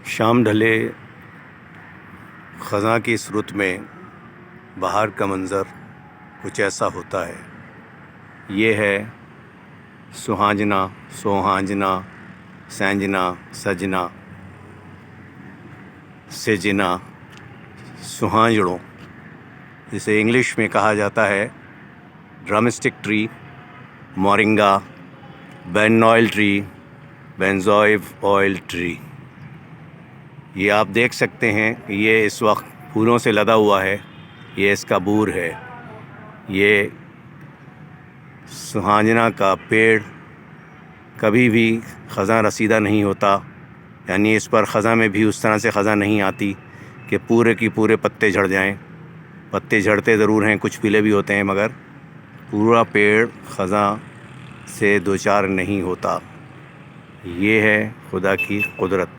شام ڈھلے خزاں کی اس رت میں بہار کا منظر کچھ ایسا ہوتا ہے۔ یہ ہے سہانجنا سوہانجنا سینجنا سجنا سجنا سہانجڑوں، جسے انگلش میں کہا جاتا ہے drumstick tree, moringa, ben oil tree, بینزوئیو آئل ٹری۔ یہ آپ دیکھ سکتے ہیں کہ یہ اس وقت پھولوں سے لدا ہوا ہے، یہ اس کا بور ہے۔ یہ سہانجنا کا پیڑ کبھی بھی خزاں رسیدہ نہیں ہوتا، یعنی اس پر خزاں میں بھی اس طرح سے خزاں نہیں آتی کہ پورے کی پورے پتے جھڑ جائیں۔ پتے جھڑتے ضرور ہیں، کچھ پیلے بھی ہوتے ہیں، مگر پورا پیڑ خزاں سے دوچار نہیں ہوتا۔ یہ ہے خدا کی قدرت۔